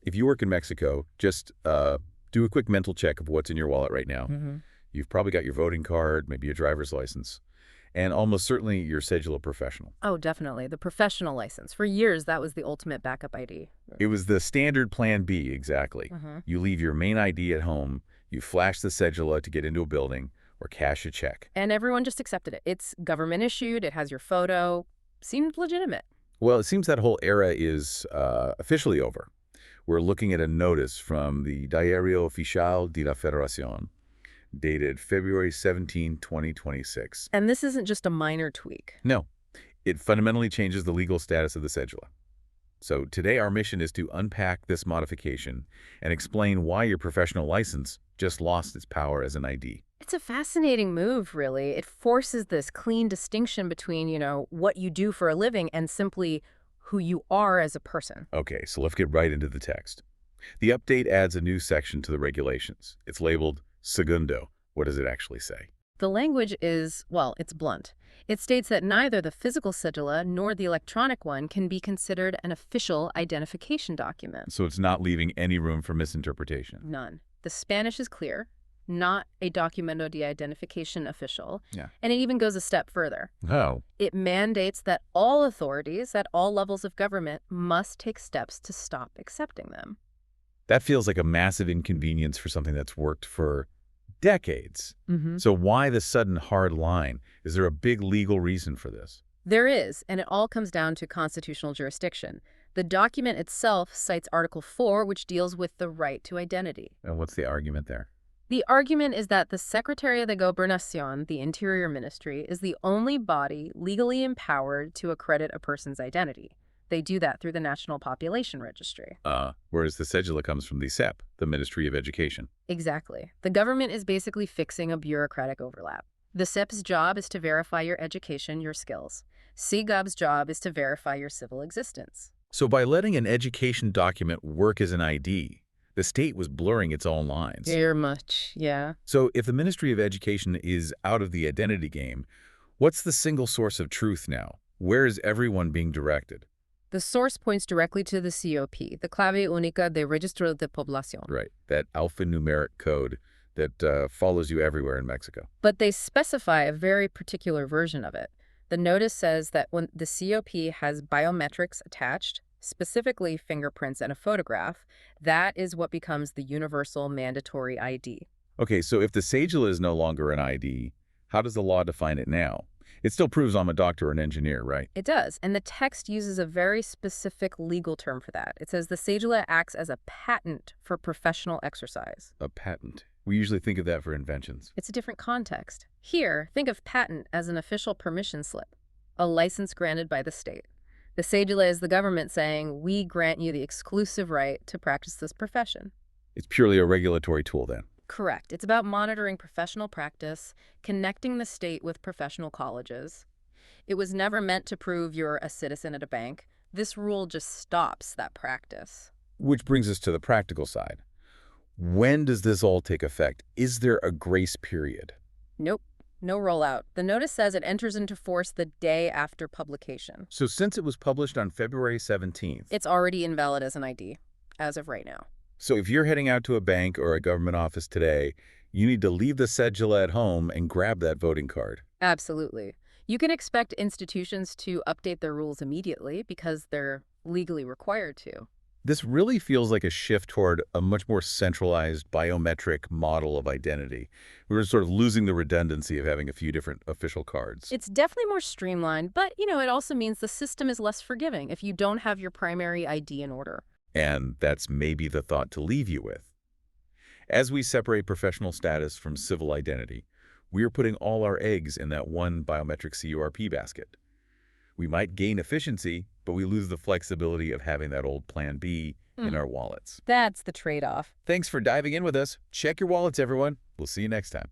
if you work in Mexico, just do a quick mental check of what's in your wallet right now. Hmm. You've probably got your voting card, maybe your driver's license, and almost certainly your Cedula Professional. Oh, definitely. The professional license. For years, that was the ultimate backup ID. It was the standard plan B, exactly. Hmm. You leave your main ID at home, you flash the Cedula to get into a building, or cash a check. And everyone just accepted it. It's government issued, it has your photo. Seemed legitimate. Well, it seems that whole era is officially over. We're looking at a notice from the Diario Oficial de la Federación, dated February 17, 2026. And this isn't just a minor tweak. No, it fundamentally changes the legal status of the cedula. So today our mission is to unpack this modification and explain why your professional license just lost its power as an ID. It's a fascinating move, really. It forces this clean distinction between, what you do for a living and simply who you are as a person. Okay, so let's get right into the text. The update adds a new section to the regulations. It's labeled Segundo. What does it actually say? The language is, well, it's blunt. It states that neither the physical cedula nor the electronic one can be considered an official identification document. So it's not leaving any room for misinterpretation. None. The Spanish is clear, not a documento de identificación official, Yeah. and it even goes a step further. Oh. It mandates that all authorities at all levels of government must take steps to stop accepting them. That feels like a massive inconvenience for something that's worked for decades. Mm-hmm. So why the sudden hard line? Is there a big legal reason for this? There is, and it all comes down to constitutional jurisdiction. The document itself cites Article 4, which deals with the right to identity. And what's the argument there? The argument is that the Secretaría de Gobernación, the Interior Ministry, is the only body legally empowered to accredit a person's identity. They do that through the National Population Registry. Whereas the cedula comes from the SEP, the Ministry of Education. Exactly. The government is basically fixing a bureaucratic overlap. The SEP's job is to verify your education, your skills. CGov's job is to verify your civil existence. So by letting an education document work as an ID, the state was blurring its own lines. Very much, yeah. So if the Ministry of Education is out of the identity game, what's the single source of truth now? Where is everyone being directed? The source points directly to the COP, the Clave Única de Registro de Población. Right, that alphanumeric code that follows you everywhere in Mexico. But they specify a very particular version of it. The notice says that when the COP has biometrics attached, specifically fingerprints and a photograph, that is what becomes the universal mandatory ID. Okay, so if the cedula is no longer an ID, how does the law define it now? It still proves I'm a doctor or an engineer, right? It does, and the text uses a very specific legal term for that. It says the cedula acts as a patent for professional exercise. A patent. We usually think of that for inventions. It's a different context. Here, think of patent as an official permission slip, a license granted by the state. The cedula is the government saying, we grant you the exclusive right to practice this profession. It's purely a regulatory tool then. Correct. It's about monitoring professional practice, connecting the state with professional colleges. It was never meant to prove you're a citizen at a bank. This rule just stops that practice. Which brings us to the practical side. When does this all take effect? Is there a grace period? Nope. No rollout. The notice says it enters into force the day after publication. So since it was published on February 17th, It's already invalid as an ID, as of right now. so if you're heading out to a bank or a government office today, you need to leave the cedula at home and grab that voting card. Absolutely. You can expect institutions to update their rules immediately because they're legally required to. This really feels like a shift toward a much more centralized biometric model of identity. We're sort of losing the redundancy of having a few different official cards. It's definitely more streamlined, but, it also means the system is less forgiving if you don't have your primary ID in order. And that's maybe the thought to leave you with. As we separate professional status from civil identity, we're putting all our eggs in that one biometric CURP basket. We might gain efficiency, but we lose the flexibility of having that old plan B in our wallets. That's the trade-off. Thanks for diving in with us. Check your wallets, everyone. We'll see you next time.